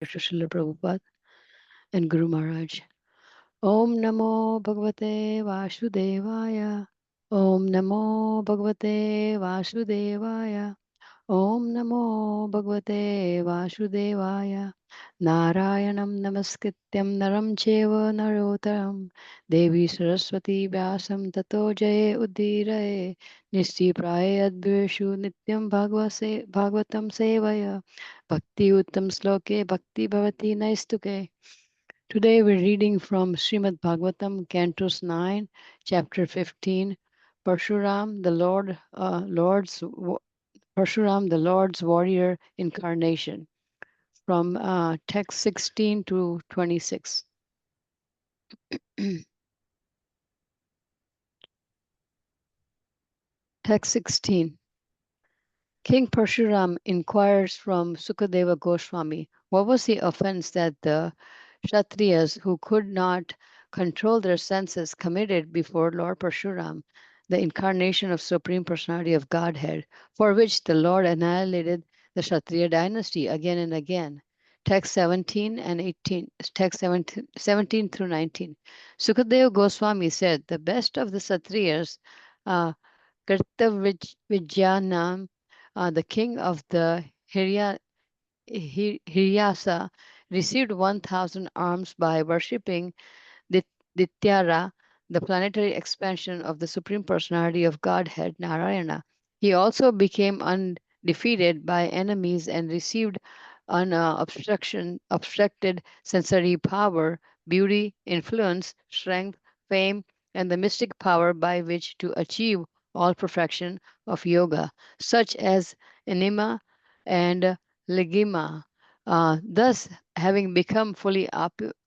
to Srila Prabhupada and Guru Maharaj. Om Namo Bhagavate Vasudevaya. Om Namo Bhagavate Vasudevaya. Om Namo Bhagavate Vasudevaya. Narayanam Namaskrityam Naram Cheva Narotaram. Devi Saraswati Vyasam Tato Jaye Udiraye. Nisti Praye Adveshu Nityam Bhagavatam Sevaya. Bhakti Uttam Sloke Bhakti Bhavati Naistuke. Today we're reading from Srimad Bhagavatam, Cantos 9, Chapter 15, Parshuram, Parshuram, the Lord's warrior incarnation, from text 16 to 26. Text 16. King Parshuram inquires from Sukadeva Goswami, what was the offense that the Kshatriyas who could not control their senses committed before Lord Parshuram, the incarnation of Supreme Personality of Godhead, for which the Lord annihilated the Kshatriya dynasty again and again? Text 17 and 18, text 17 through 19. Sukadeva Goswami said, the best of the Kshatriyas, uh, Kartavijnana, the king of the Hiryasa, received 1,000 arms by worshipping Dityara, the planetary expansion of the Supreme Personality of Godhead, Narayana. He also became undefeated by enemies and received obstructed sensory power, beauty, influence, strength, fame, and the mystic power by which to achieve all perfection of yoga, such as anima and legima. Thus, having become fully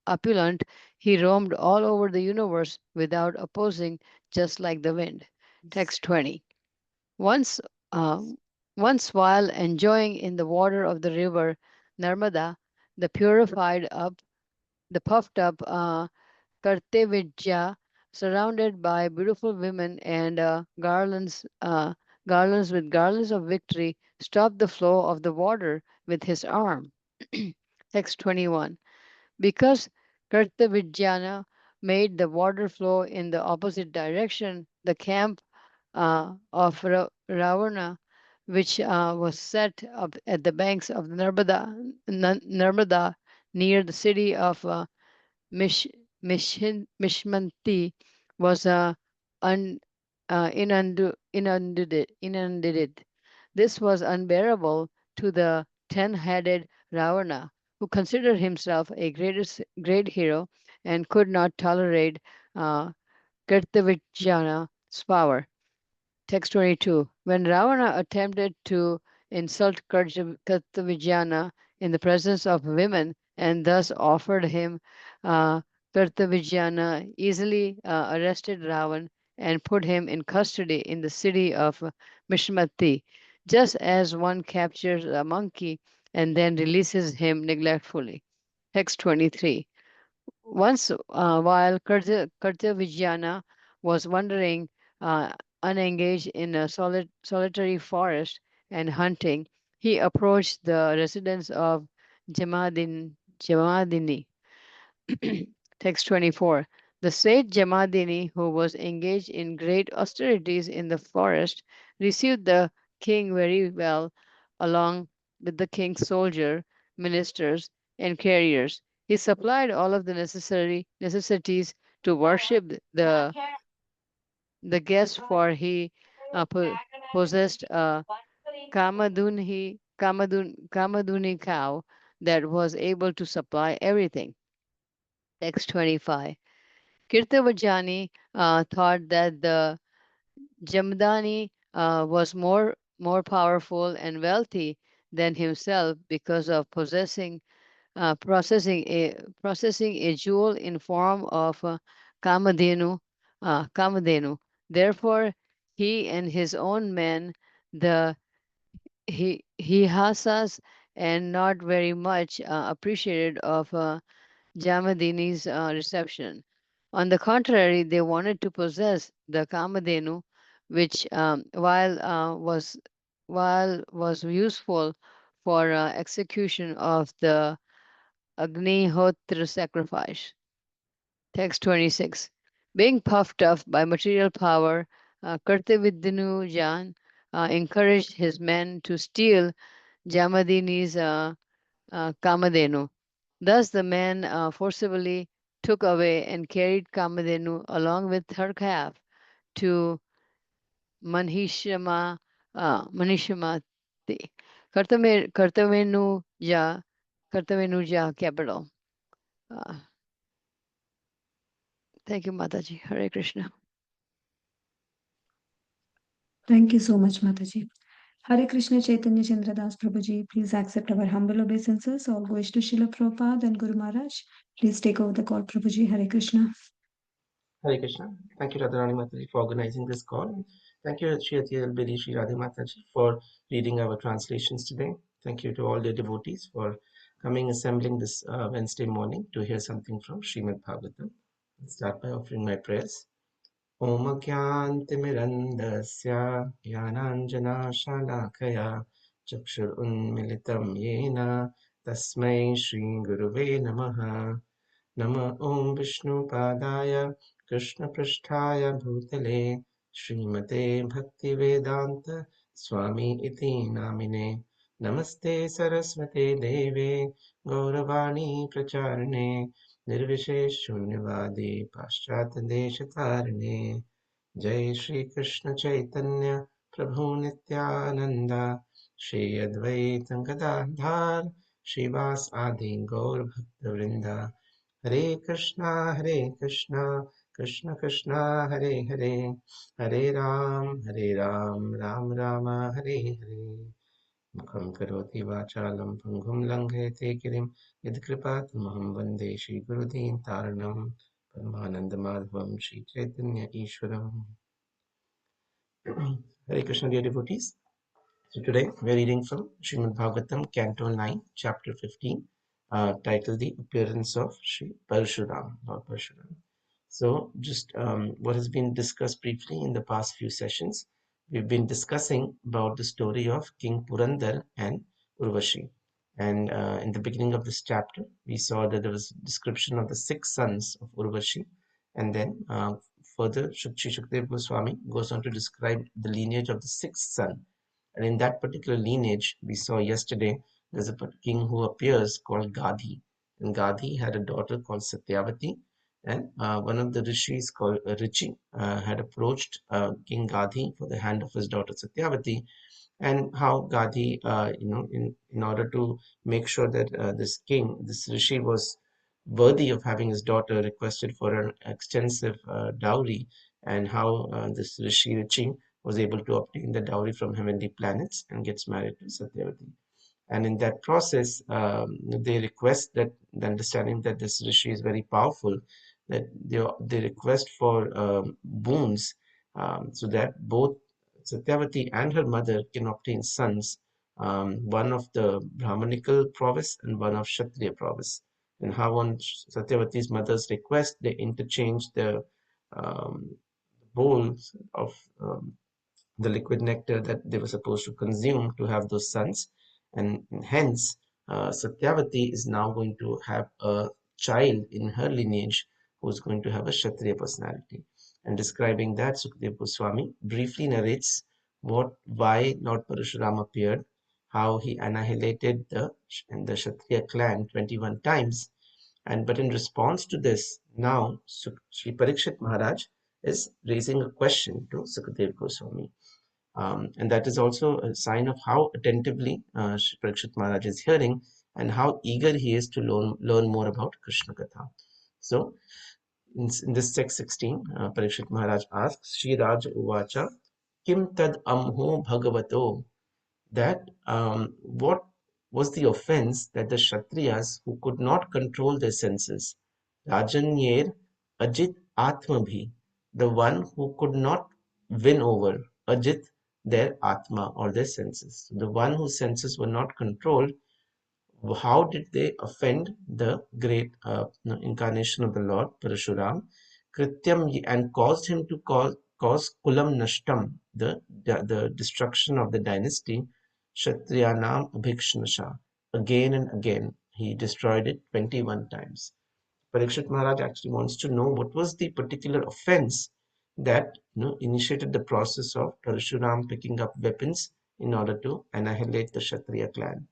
opulent, he roamed all over the universe without opposing, just like the wind. Text 20. Once, uh, once while enjoying in the water of the river Narmada, the the puffed up Kartevijja, surrounded by beautiful women and garlands with garlands of victory, stopped the flow of the water with his arm. Text 21. Because Kartavijnana made the water flow in the opposite direction, the camp of Ravana, which was set up at the banks of the Narmada near the city of Mish, Mishmanti, was inundated. This was unbearable to the 10-headed Ravana, who considered himself a great hero and could not tolerate uh, Kartavijana's power. Text 22. When Ravana attempted to insult Kartavijana in the presence of women and thus offered him, Kartavijana easily arrested Ravan and put him in custody in the city of Mishmati, just as one captures a monkey and then releases him neglectfully. Text 23. Once, while Kartavijana was wandering unengaged in a solitary forest and hunting, he approached the residence of Jamadini. Text 24. The sage Jamadini, who was engaged in great austerities in the forest, received the king very well, along with the king's soldier, ministers, and carriers. He supplied all of the necessities to worship the guest, for he possessed a Kamaduni cow that was able to supply everything. Text 25. Kirtavajani thought that the Jamdani was more powerful and wealthy than himself because of processing a jewel in form of Kamadhenu. Kamadhenu. Therefore, he and his own men, the he hasas, and not very much appreciated of Jamadini's reception. On the contrary, they wanted to possess the Kamadhenu, which while was useful for execution of the Agnihotra sacrifice. Text 26. Being puffed up by material power, Kartavidinu Jan encouraged his men to steal Jamadini's Kamadenu. Thus, the men forcibly took away and carried Kamadenu along with her calf to Manhishama, Manishamati, Kartavenuja, Kartavenuja capital. Uh, Thank you, Mataji. Hare Krishna. Thank you so much, Mataji. Hare Krishna Chaitanya Chandra Das Prabhuji, please accept our humble obeisances. All goes to Srila Prabhupada and Guru Maharaj. Please take over the call, Prabhuji. Hare Krishna. Hare Krishna. Thank you, Radharani Mataji, for organizing this call. Thank you, Sri Bedi Sri Radha Mataji, for reading our translations today. Thank you to all the devotees for coming, assembling this Wednesday morning to hear something from Srimad Bhagavatam. I'll start by offering my prayers. Om Gyantimirandasya Gyananjana Shalakaya Chakshur Unmilitam Yena Tasmai Shri Guruve Namaha Nama Om Vishnu Padaya Krishna Prasthaya Bhutale Srimate Bhakti Vedanta Swami Iti Namine Namaste Saraswate Deve Gauravani Pracharane Nirvishesh Shunyavadi Paschat Deshatarane Jai Shri Krishna Chaitanya Prabhu Nityananda Shri Advaita Gadadhar Shivas Adi Gaur Bhakta Vrinda Hare Krishna, Hare Krishna, Krishna Krishna, Hare Hare, Hare Ram, Ram Rama, Hare Hare. Mukham karoti vachalam panghum langhete kirim yadkripatamaham vande Shri Gurudin Taranam Paramananda Madhavam Shri Chaitanya Ishwaram. Hare Krishna, dear devotees. So today we're reading from Srimad Bhagavatam, Canto 9, Chapter 15, titled The Appearance of Sri Parshuram, Lord Parshuram. So just what has been discussed briefly in the past few sessions, we've been discussing about the story of King Purandar and Urvashi. And in the beginning of this chapter, we saw that there was a description of the 6 sons of Urvashi. And then further, Sri Shukdev Goswami goes on to describe the lineage of the 6th son. And in that particular lineage, we saw yesterday, there's a king who appears called Gadhi. And Gadhi had a daughter called Satyavati. And one of the rishis called Richi had approached King Gadhi for the hand of his daughter Satyavati. And how Gadhi, in order to make sure that this rishi was worthy of having his daughter, requested for an extensive dowry, and how this Rishi was able to obtain the dowry from heavenly planets and gets married to Satyavati. And in that process, they request that the understanding that this Rishi is very powerful, that they request for boons so that both Satyavati and her mother can obtain sons, one of the Brahmanical prowess and one of Kshatriya prowess. And how on Satyavati's mother's request, they interchange the um, bowls of the liquid nectar that they were supposed to consume to have those sons. And hence, Satyavati is now going to have a child in her lineage who is going to have a Kshatriya personality. And describing that, Sukadeva Goswami briefly narrates why Lord Parashuram appeared, how he annihilated the Kshatriya clan 21 times. But in response to this, now Sri Parikshit Maharaj is raising a question to Sukadeva Goswami. And that is also a sign of how attentively Shri Parikshit Maharaj is hearing and how eager he is to learn more about Krishna Katha. So, in this text 16, Parikshit Maharaj asks, Shri Raja Uvacha, Kim Tad Amho Bhagavato, that what was the offense that the Kshatriyas who could not control their senses, Rajanyer Ajit Atmabhi, the one who could not win over Ajit, their Atma or their senses, the one whose senses were not controlled, how did they offend the great incarnation of the Lord, Parashuram, Krityam, and caused him to cause Kulam Nashtam, the destruction of the dynasty, Kshatriyanam Abhikshnasha, again and again. he destroyed it 21 times. Parikshit Maharaj actually wants to know what was the particular offense that initiated the process of Parshuram picking up weapons in order to annihilate the Kshatriya clan.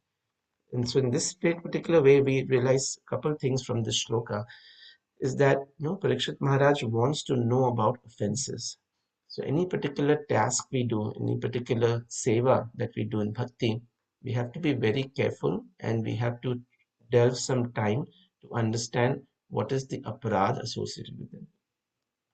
And so in this particular way, we realize a couple of things from this shloka is that Parikshit Maharaj wants to know about offenses. So any particular task we do, any particular seva that we do in bhakti, we have to be very careful and we have to delve some time to understand what is the aparad associated with it.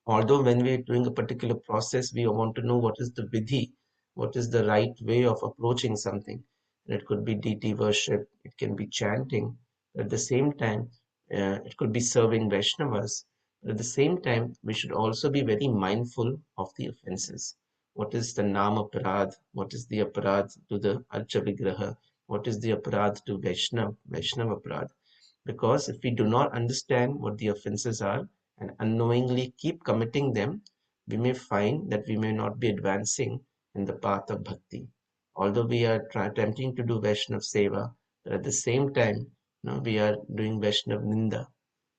Although when we're doing a particular process, we want to know what is the vidhi, what is the right way of approaching something. And it could be deity worship, it can be chanting. At the same time, it could be serving Vaishnavas. But at the same time, we should also be very mindful of the offenses. What is the Nama Aparad? What is the Aparad to the Archa Vigraha? What is the Aparad to Vaishnava Aparad? Because if we do not understand what the offenses are and unknowingly keep committing them, we may find that we may not be advancing in the path of bhakti. Although we are attempting to do Vaishnav Seva, but at the same time, we are doing Vaishnav Ninda.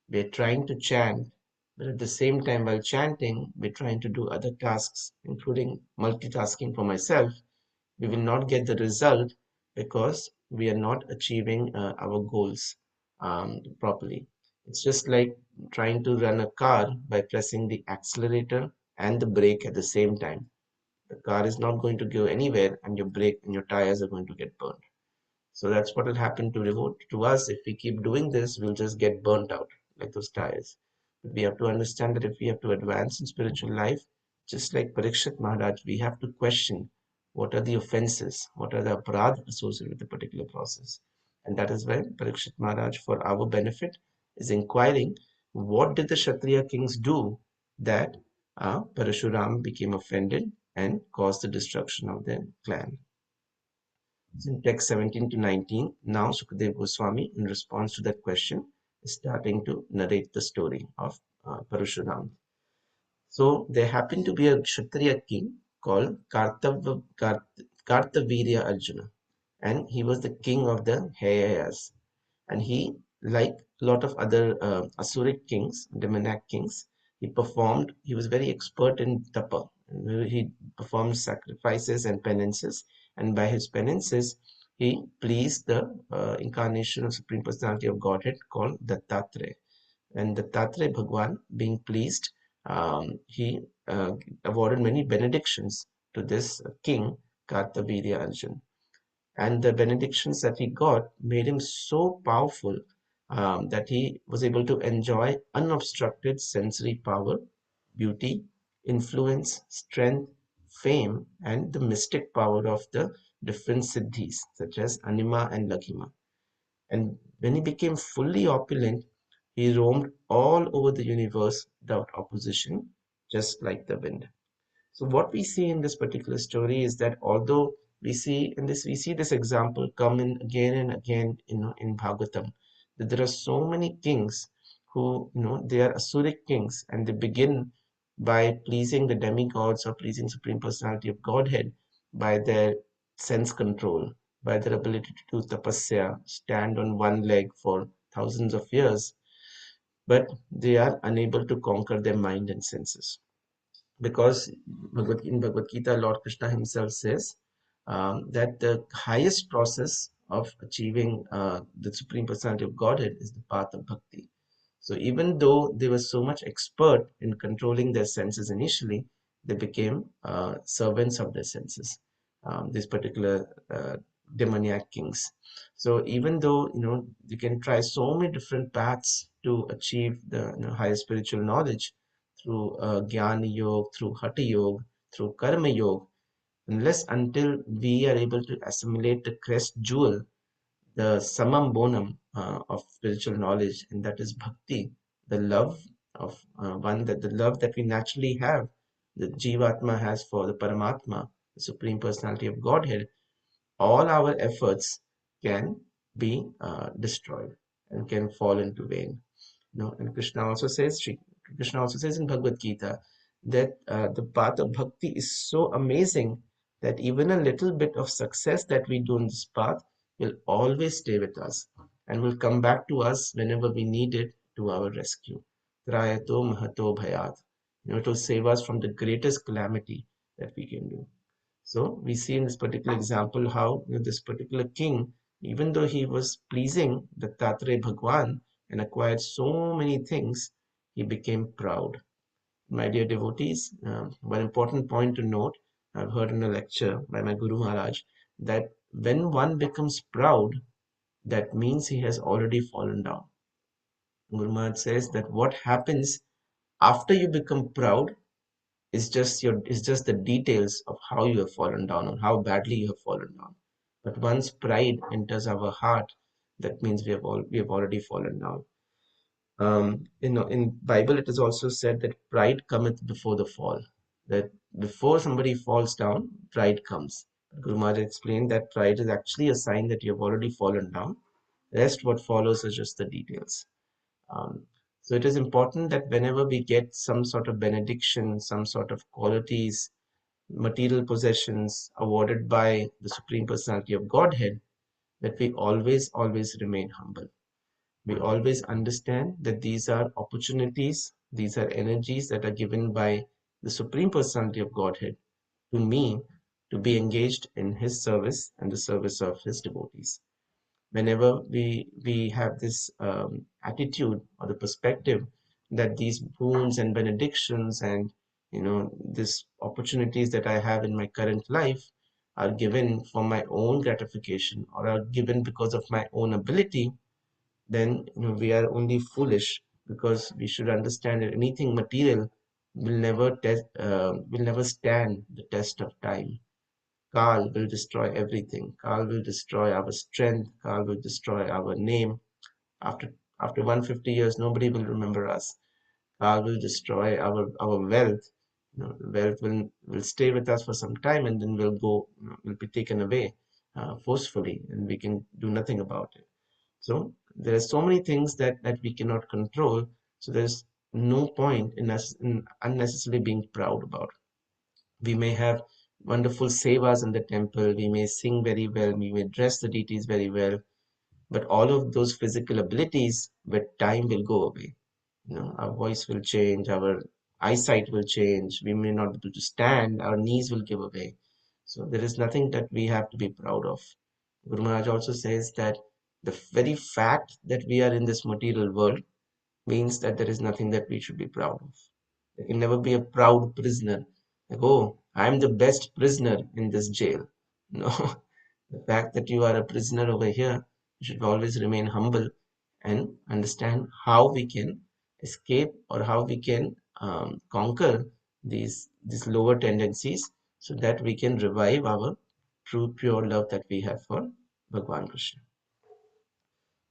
We are trying to chant, but at the same time, while chanting, we're trying to do other tasks, including multitasking for myself. We will not get the result because we are not achieving our goals properly. It's just like trying to run a car by pressing the accelerator and the brake at the same time. The car is not going to go anywhere, and your brake and your tires are going to get burned. So that's what will happen to us. If we keep doing this, we'll just get burnt out like those tires. But we have to understand that if we have to advance in spiritual life, just like Parikshit Maharaj, we have to question what are the offenses, what are the aparadh associated with the particular process. And that is why Parikshit Maharaj, for our benefit, is inquiring what did the Kshatriya kings do that Parashuram became offended and caused the destruction of their clan. In text 17 to 19, now Sukadeva Goswami, in response to that question, is starting to narrate the story of Parashuram. So there happened to be a Kshatriya king called Kartavirya Arjuna, and he was the king of the Hayayas. And he, like a lot of other Asuric kings, demoniac kings, he was very expert in tapa. He performed sacrifices and penances, and by his penances, he pleased the incarnation of Supreme Personality of Godhead called Dattatreya. And Dattatreya Bhagwan, being pleased, he awarded many benedictions to this king, Kartavirya Arjuna, and the benedictions that he got made him so powerful that he was able to enjoy unobstructed sensory power, beauty, influence, strength, fame, and the mystic power of the different siddhis such as Anima and Laghima. And when he became fully opulent, he roamed all over the universe without opposition, just like the wind. So what we see in this particular story is that although we see this example come in again and again, in Bhagavatam, that there are so many kings who, they are Asuric kings and they begin by pleasing the demigods or pleasing Supreme Personality of Godhead by their sense control, by their ability to do tapasya, stand on one leg for thousands of years, but they are unable to conquer their mind and senses because in Bhagavad Gita, Lord Krishna himself says that the highest process of achieving the Supreme Personality of Godhead is the path of bhakti. So even though they were so much expert in controlling their senses initially, they became servants of their senses, these particular demoniac kings. So even though you can try so many different paths to achieve the higher spiritual knowledge through Jnana Yoga, through Hatha Yoga, through Karma Yoga, unless until we are able to assimilate the crest jewel, the summum bonum of spiritual knowledge, and that is bhakti, the love of the love that we naturally have, the Jivatma has for the Paramatma, the Supreme Personality of Godhead, all our efforts can be destroyed and can fall into vain. And Krishna also says in Bhagavad Gita that the path of bhakti is so amazing that even a little bit of success that we do in this path will always stay with us. and will come back to us whenever we need it to our rescue. Trayato Mahato Bhayat. It will save us from the greatest calamity that we can do. So we see in this particular example how this particular king, even though he was pleasing the Tatre Bhagwan and acquired so many things, he became proud. My dear devotees, one important point to note, I've heard in a lecture by my Guru Maharaj, that when one becomes proud, that means he has already fallen down. Guru Maharaj says that what happens after you become proud is just the details of how you have fallen down or how badly you have fallen down. But once pride enters our heart, that means we have already fallen down. In Bible it is also said that pride cometh before the fall. That before somebody falls down, pride comes. Guru Maharaj explained that pride is actually a sign that you have already fallen down. Rest what follows is just the details. Um, so it is important that whenever we get some sort of benediction, some sort of qualities, material possessions awarded by the Supreme Personality of Godhead, that we always remain humble. We always understand that these are opportunities, these are energies that are given by the Supreme Personality of Godhead to me to be engaged in His service and the service of His devotees. Whenever we have this attitude or the perspective that these boons and benedictions and these opportunities that I have in my current life are given for my own gratification or are given because of my own ability, then we are only foolish, because we should understand that anything material will never stand the test of time. Kal will destroy everything. Kal will destroy our strength. Kal will destroy our name. After 150 years, nobody will remember us. Kal will destroy our wealth. Wealth will stay with us for some time and then will go, will be taken away forcefully, and we can do nothing about it. So there are so many things that we cannot control. So there's no point in us in unnecessarily being proud about. We may have wonderful sevas in the temple, we may sing very well, we may dress the deities very well, but all of those physical abilities with time will go away. Our voice will change, our eyesight will change, we may not be able to stand, our knees will give away. So there is nothing that we have to be proud of. Guru Maharaj also says that the very fact that we are in this material world means that there is nothing that we should be proud of. There can never be a proud prisoner. Like, oh, I'm the best prisoner in this jail. No, the fact that you are a prisoner over here, you should always remain humble and understand how we can escape or how we can conquer these lower tendencies so that we can revive our true pure love that we have for Bhagwan Krishna.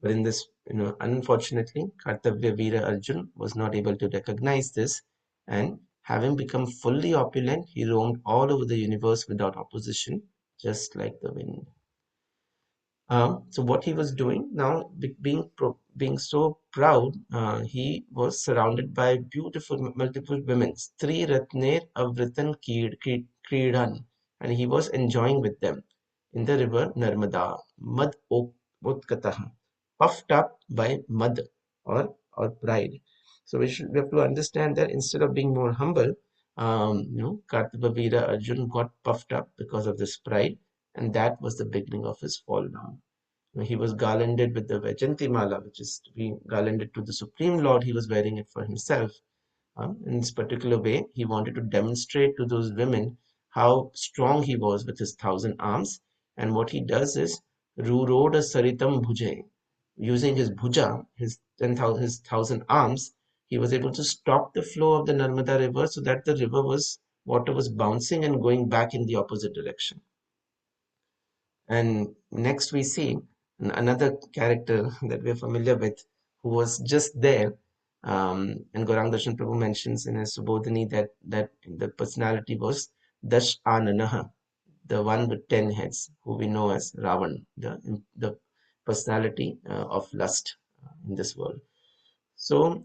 But in this, unfortunately, Kartavya Veera Arjun was not able to recognize this, and having become fully opulent, he roamed all over the universe without opposition, just like the wind. So what he was doing now, being so proud, he was surrounded by beautiful multiple women, Stri Ratner Avritan Kridan, and he was enjoying with them in the river Narmada, Mad Utkatah, puffed up by mud or pride. So we have to understand that instead of being more humble, Kartavya Arjun got puffed up because of this pride, and that was the beginning of his fall down. He was garlanded with the Vajanti Mala, which is to be garlanded to the Supreme Lord. He was wearing it for himself. In this particular way, he wanted to demonstrate to those women how strong he was with his 1,000 arms. And what he does is, Ruroda Saritam Bhuje, using his bhuja, his 10,000, his 1,000 arms, he was able to stop the flow of the Narmada river so that the water was bouncing and going back in the opposite direction. And next we see another character that we're familiar with who was just there. And Gaurang Darshan Prabhu mentions in his Subodhini that the personality was Dash Ananaha, the one with 10 heads, who we know as Ravan, the personality of lust in this world. So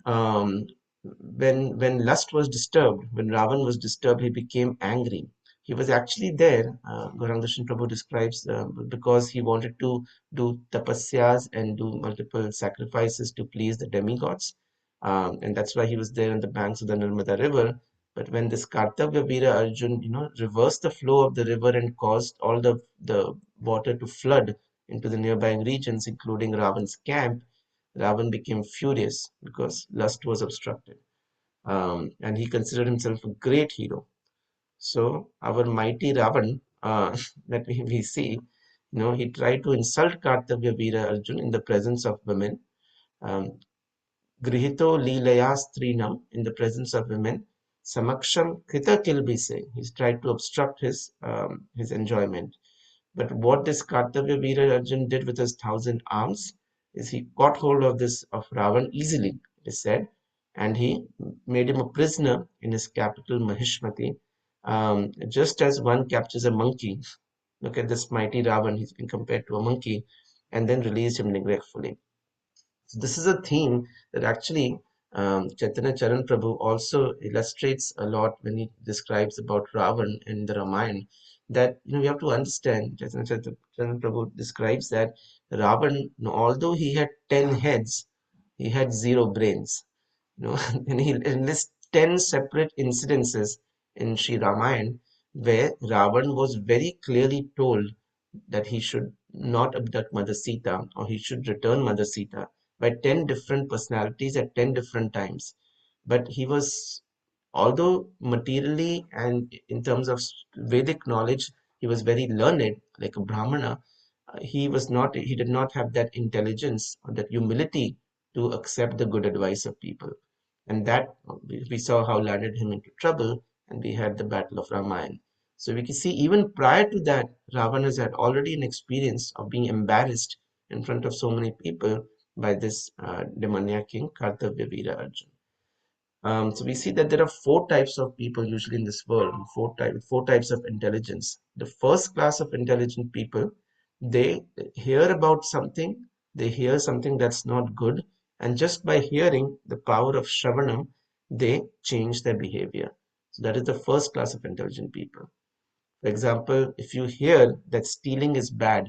when lust was disturbed, when Ravan was disturbed, he became angry. he was actually there. Gauranga Darshan Prabhu describes because he wanted to do tapasyas and do multiple sacrifices to please the demigods, and that's why he was there on the banks of the Narmada River. But when this Kartavya Veera Arjun, reversed the flow of the river and caused all the water to flood into the nearby regions, including Ravan's camp, Ravan became furious because lust was obstructed, and he considered himself a great hero. So our mighty Ravan that we see, he tried to insult Kartavya Veera Arjun in the presence of women. Um, Grihito Leelaya Strinam, in the presence of women. Samaksham Krita Kilbise. He's tried to obstruct his enjoyment. But what this Kartavya Veera Arjun did with his 1,000 arms is he caught hold of this of Ravan easily, it is said, and he made him a prisoner in his capital Mahishmati, just as one captures a monkey. Look at this mighty Ravan, he's been compared to a monkey, and then released him neglectfully. So this is a theme that actually Chaitanya Charan Prabhu also illustrates a lot when he describes about Ravan in the Ramayana. That we have to understand. Chaitanya Charan Prabhu describes that Ravan, although he had 10 heads, he had zero brains. And he lists 10 separate incidences in Sri Ramayana where Ravan was very clearly told that he should not abduct Mother Sita or he should return Mother Sita by 10 different personalities at 10 different times. But he was, although materially and in terms of Vedic knowledge, he was very learned, like a Brahmana. He did not have that intelligence or that humility to accept the good advice of people. And that we saw how landed him into trouble, and we had the Battle of Ramayana. So we can see even prior to that, Ravana had already an experience of being embarrassed in front of so many people by this demoniac king, Kartavya Veera Arjun. So we see that there are four types of people usually in this world, four types of intelligence. The first class of intelligent people, they hear about something, they hear something that's not good, and just by hearing the power of Shravanam, they change their behavior. So that is the first class of intelligent people. For example, if you hear that stealing is bad,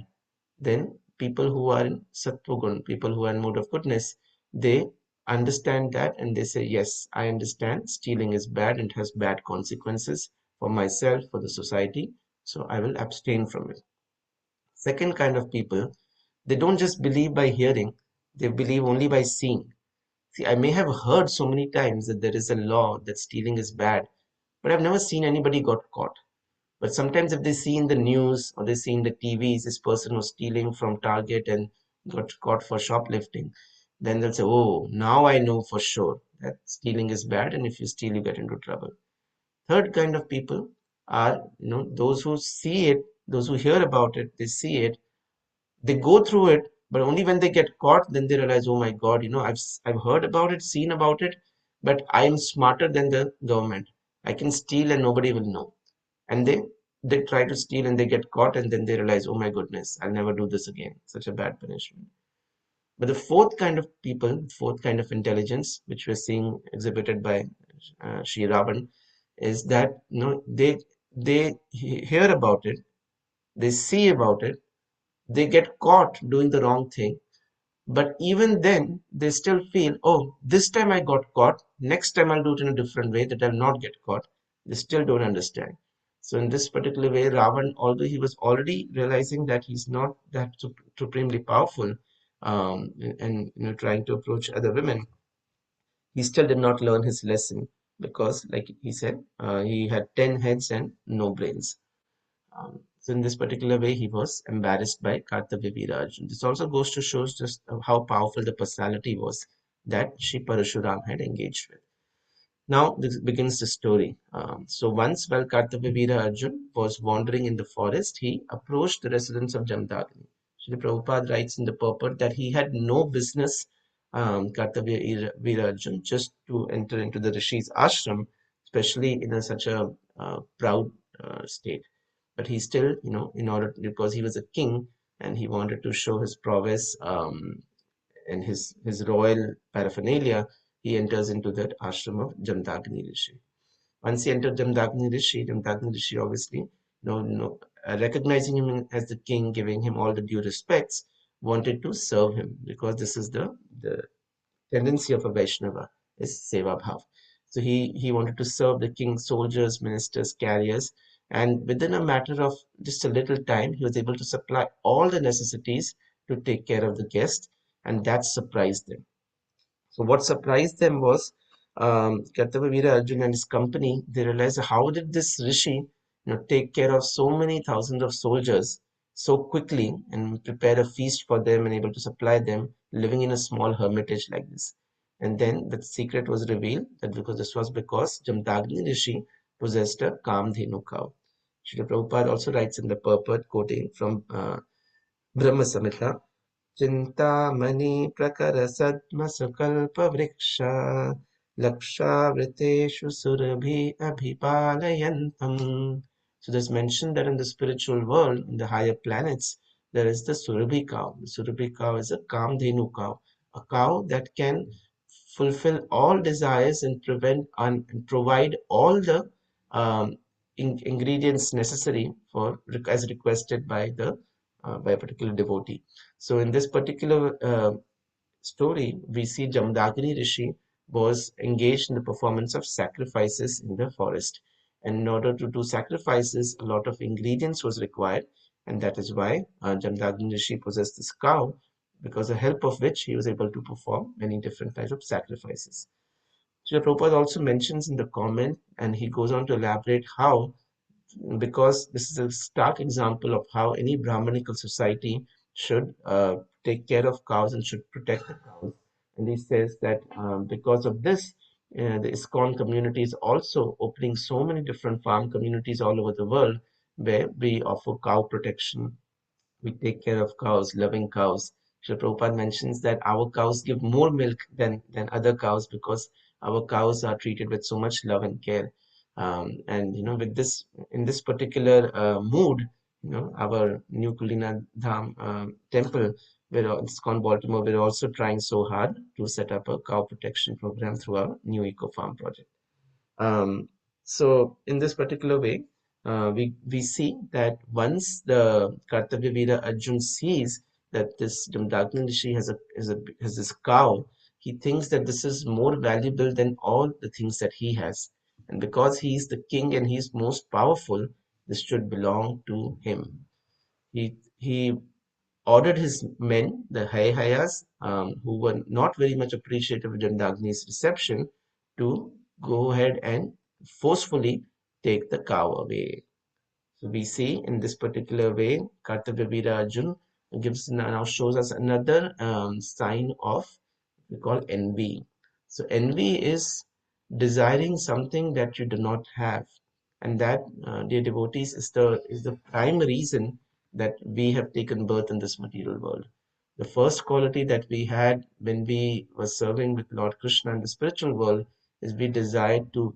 then people who are in Sattvagun, people who are in mode of goodness, they understand that and they say, yes, I understand stealing is bad and has bad consequences for myself, for the society, so I will abstain from it. Second kind of people, they don't just believe by hearing, they believe only by seeing. See, I may have heard so many times that there is a law that stealing is bad, but I've never seen anybody got caught. But sometimes if they see in the news or they see in the TVs this person was stealing from Target and got caught for shoplifting, then they'll say, oh, now I know for sure that stealing is bad, and if you steal, you get into trouble. Third kind of people are, those who see it, those who hear about it, they see it, they go through it, but only when they get caught, then they realize, oh my God, I've heard about it, seen about it, but I'm smarter than the government. I can steal and nobody will know. And they try to steal and they get caught, and then they realize, oh my goodness, I'll never do this again. Such a bad punishment. But the fourth kind of people, fourth kind of intelligence, which we're seeing exhibited by Sri Ravan, is that they hear about it, they see about it, they get caught doing the wrong thing, but even then they still feel, oh, this time I got caught, next time I'll do it in a different way that I'll not get caught. They still don't understand. So in this particular way, Ravan, although he was already realizing that he's not that supremely powerful, and trying to approach other women, he still did not learn his lesson because, like he said, he had 10 heads and no brains. So in this particular way, he was embarrassed by Kartavya Viraj. This also goes to show just how powerful the personality was that Shri Parashuram had engaged with. Now this begins the story. So once while Kartavya Arjun was wandering in the forest, he approached the residence of Jamdagni. Shri Prabhupada writes in the purport that he had no business, Kartavya Arjun, just to enter into the Rishi's ashram, especially in such a proud state. But he still, in order, because he was a king and he wanted to show his prowess, and his royal paraphernalia, he enters into that ashram of Jamdagni Rishi. Once he entered Jamdagni Rishi obviously, recognizing him as the king, giving him all the due respects, wanted to serve him, because this is the tendency of a Vaishnava, is Seva Bhav. So he wanted to serve the king's soldiers, ministers, carriers, and within a matter of just a little time, he was able to supply all the necessities to take care of the guest, and that surprised them. So what surprised them was, Kartavya Veera Arjun and his company. They realized, how did this rishi, take care of so many thousands of soldiers so quickly and prepare a feast for them and able to supply them, living in a small hermitage like this. And then the secret was revealed, that because Jamdagni Rishi possessed a Kamdhenu cow. Srila Prabhupada also writes in the purport, quoting from Brahma Samhita, Chintamani प्रकरसद्मसुकल्पवृक्ष लक्षावृतेषु Surabhi अभिपालयन्तम्. So there's mentioned that in the spiritual world, in the higher planets, there is the Surabhi cow. The Surabhi cow is a Kamdhenu cow, a cow that can fulfill all desires and and provide all the ingredients necessary for, as requested by a particular devotee. So in this particular story, we see Jamdagni Rishi was engaged in the performance of sacrifices in the forest. And in order to do sacrifices, a lot of ingredients was required. And that is why Jamdagni Rishi possessed this cow, because the help of which he was able to perform many different types of sacrifices. Srila Prabhupada also mentions in the comment, and he goes on to elaborate how, because this is a stark example of how any Brahmanical society should take care of cows and should protect the cows. And he says that because of this, the ISKCON community is also opening so many different farm communities all over the world, where we offer cow protection, we take care of cows, loving cows. Srila Prabhupada mentions that our cows give more milk than other cows, because our cows are treated with so much love and care. And with this, in this particular mood, our New Kulina Dham temple, where it's called Baltimore, we're also trying so hard to set up a cow protection program through our new eco farm project. So in this particular way, we see that once the Kartavya Veera Arjun sees that this Jamdagni Rishi has this cow, he thinks that this is more valuable than all the things that he has. And because he is the king and he is most powerful, this should belong to him. He ordered his men, the Hayhayas, who were not very much appreciative of Jandagni's reception, to go ahead and forcefully take the cow away. So we see in this particular way, Kartavya Veera Arjun now shows us another sign of, we call, envy. So envy is desiring something that you do not have, and that, dear devotees, is the prime reason that we have taken birth in this material world. The first quality that we had when we were serving with Lord Krishna in the spiritual world is we desired to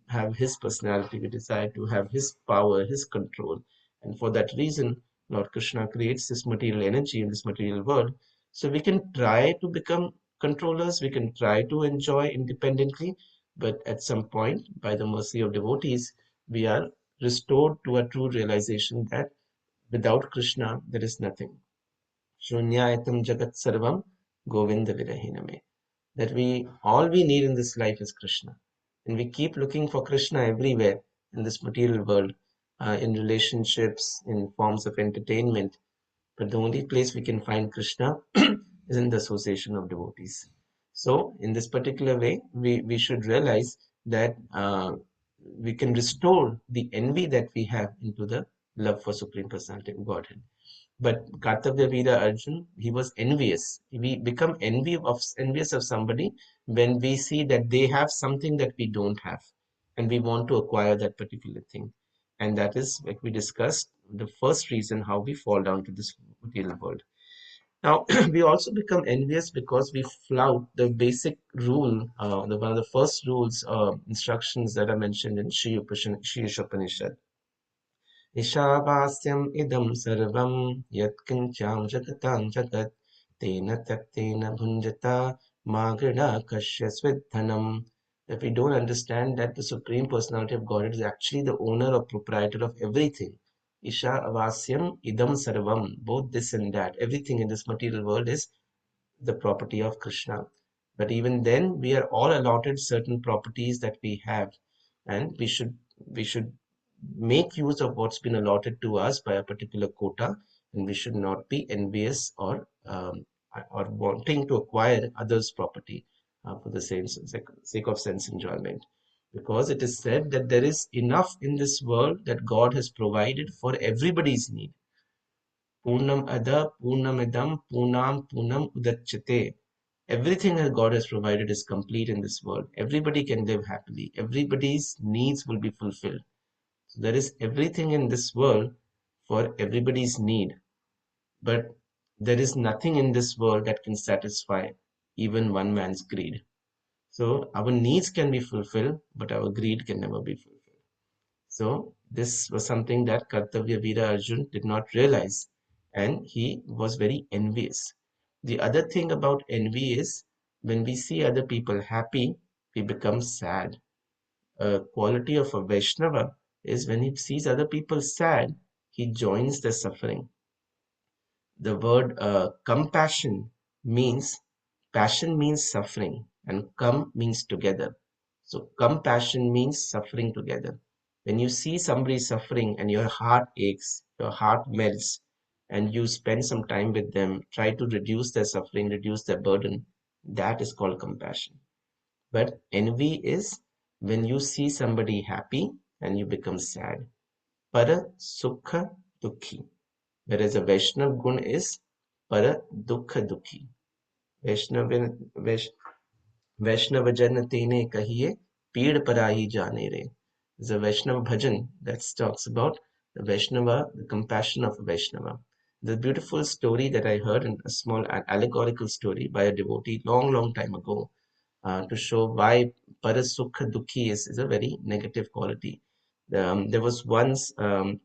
have his personality, we desired to have his power, his control. And for that reason, Lord Krishna creates this material energy in this material world. So we can try to become controllers, we can try to enjoy independently, but at some point, by the mercy of devotees, we are restored to a true realization that without Krishna, there is nothing. Shunyayatam Jagat Sarvam Govinda Virahiname. That all we need in this life is Krishna. And we keep looking for Krishna everywhere in this material world, in relationships, in forms of entertainment. But the only place we can find Krishna is in the association of devotees. So, in this particular way, we should realize that we can restore the envy that we have into the love for Supreme Personality of Godhead. But Kartavya Veera Arjun, he was envious. We become envious of somebody when we see that they have something that we don't have, and we want to acquire that particular thing. And that is, like we discussed, the first reason how we fall down to this material world. Now, we also become envious because we flout the basic rule, one of the first rules, instructions that are mentioned in Shri Upanishad. ईशावास्यम् इदं सर्वं यत्किञ्चां जगतां जगत् तेन त्यक्तेन भुञ्जता मा गृणा कश्य स्विद्धनम्. that we don't understand that the Supreme Personality of Godhead is actually the owner or proprietor of everything. Isha avasyam idam sarvam, both this and that. Everything in this material world is the property of Krishna. But even then, we are all allotted certain properties that we have, and we should make use of what's been allotted to us by a particular quota, and we should not be envious or wanting to acquire others' property for the sake of sense enjoyment. Because it is said that there is enough in this world that God has provided for everybody's need. Purnam Ada, Purnamidam, Purnam Purnam Udachyate. Everything that God has provided is complete in this world. Everybody can live happily. Everybody's needs will be fulfilled. So there is everything in this world for everybody's need. But there is nothing in this world that can satisfy even one man's greed. So our needs can be fulfilled, but our greed can never be fulfilled. So this was something that Kartavya Veera Arjun did not realize, and he was very envious. The other thing about envy is when we see other people happy, we become sad. A quality of a Vaishnava is when he sees other people sad, he joins their suffering. The word compassion means, passion means suffering, and come means together. So compassion means suffering together. When you see somebody suffering and your heart aches, your heart melts, and you spend some time with them, try to reduce their suffering, reduce their burden, that is called compassion. But envy is when you see somebody happy and you become sad. Para sukha dukhi. Whereas a Vaishnav gun is para dukha dukhi. Vaishnav Vaishnav tene kahiye peed parahi jane re. There's a Vaishnav bhajan that talks about the Vaishnava, the compassion of a Vaishnava. The beautiful story that I heard, in a small allegorical story by a devotee long time ago, to show why parasukha dukhi is a very negative quality. There was once, I'm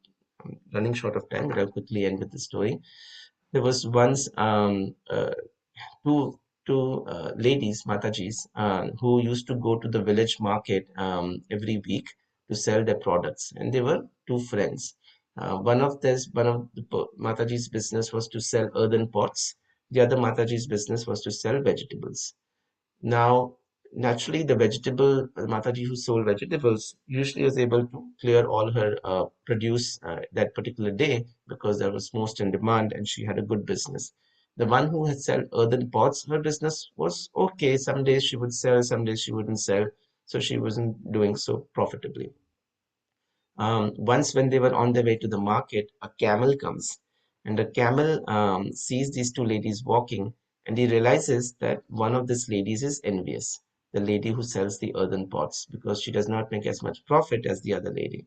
running short of time, but I'll quickly end with the story. There was once two ladies, Matajis, who used to go to the village market every week to sell their products, and they were two friends. One of the Mataji's business was to sell earthen pots. The other Mataji's business was to sell vegetables. Now, naturally, the vegetable Mataji who sold vegetables usually was able to clear all her produce that particular day because there was most in demand and she had a good business. The one who had sold earthen pots, her business was okay. Some days she would sell, some days she wouldn't sell, so she wasn't doing so profitably. Once when they were on their way to the market, a camel comes, and the camel sees these two ladies walking, and he realizes that one of these ladies is envious, the lady who sells the earthen pots, because she does not make as much profit as the other lady.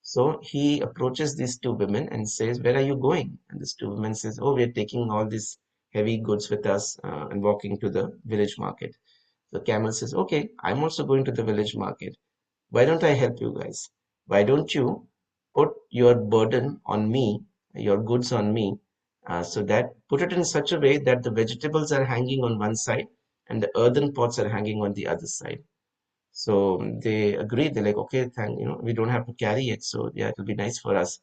So he approaches these two women and says, "Where are you going?" And these two women says, "Oh, we are taking all these heavy goods with us and walking to the village market." The camel says, "Okay, I'm also going to the village market. Why don't I help you guys? Why don't you put your burden on me, your goods on me, so that put it in such a way that the vegetables are hanging on one side and the earthen pots are hanging on the other side." So they agreed. They're like, "Okay, we don't have to carry it. So yeah, it'll be nice for us."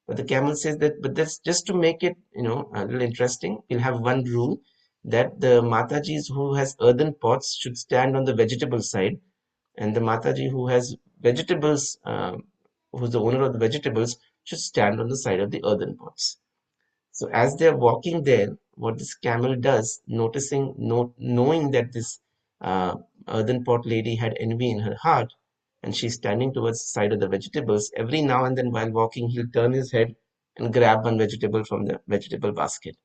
But the camel says that, but that's just to make it, a little interesting. We'll have one rule that the Matajis who has earthen pots should stand on the vegetable side, and the Mataji who has vegetables, who's the owner of the vegetables, should stand on the side of the earthen pots. So as they're walking there, what this camel does, knowing that this uh, earthen pot lady had envy in her heart, and she's standing towards the side of the vegetables, every now and then while walking, he'll turn his head and grab one vegetable from the vegetable basket.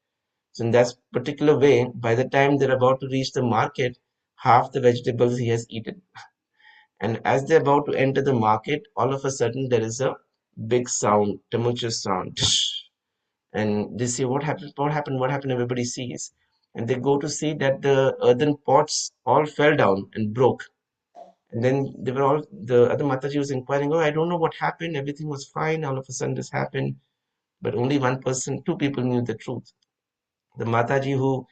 So in that particular way, by the time they're about to reach the market, half the vegetables he has eaten. And as they're about to enter the market, all of a sudden there is a big sound, tumultuous sound. And they say, "What happened? What happened? What happened?" Everybody sees. And they go to see that the earthen pots all fell down and broke. And then the other Mataji was inquiring, "Oh, I don't know what happened. Everything was fine. All of a sudden this happened." But only one person, two people knew the truth. The Mataji who,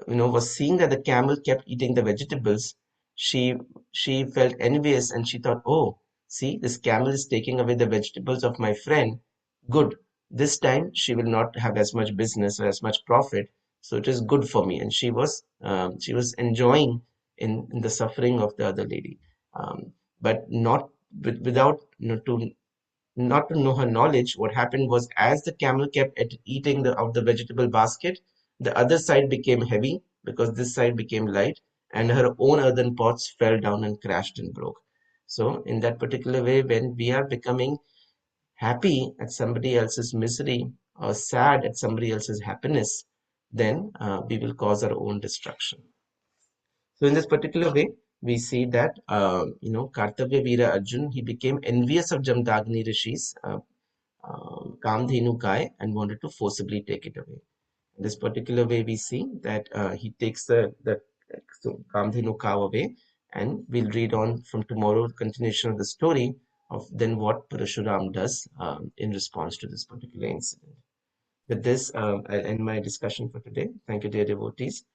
was seeing that the camel kept eating the vegetables, she she felt envious and she thought, oh, see, this camel is taking away the vegetables of my friend. Good. This time she will not have as much business or as much profit, so it is good for me. And she was enjoying in the suffering of the other lady, but not without, not to know her knowledge. What happened was, as the camel kept eating of the vegetable basket, the other side became heavy because this side became light, and her own earthen pots fell down and crashed and broke. So, in that particular way, when we are becoming happy at somebody else's misery or sad at somebody else's happiness, then we will cause our own destruction. So in this particular way, we see that Kartavya Veera Arjun, he became envious of Jamdagni Rishi's Kamdhenu Kai and wanted to forcibly take it away. In this particular way, we see that he takes the Kamdhenu cow away, and we'll read on from tomorrow, the continuation of the story of then what Parashuram does in response to this particular incident. With this, I'll end my discussion for today. Thank you, dear devotees.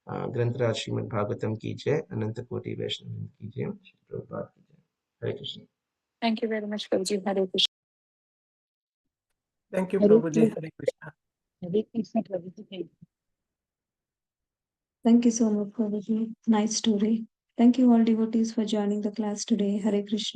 Grantaraj Srimad Bhagavatam ki jai, Ananta Koti Vaishnava ki jai, Shri Prabhupada ki jai. Hare Krishna. Thank you very much, Prabhuji. Hare Krishna. Thank you, Hare Prabhuji. Krishna. Hare Krishna. Hare Krishna, Prabhuji. Thank you so much, Prabhuji. Nice story. Thank you all devotees for joining the class today. Hare Krishna.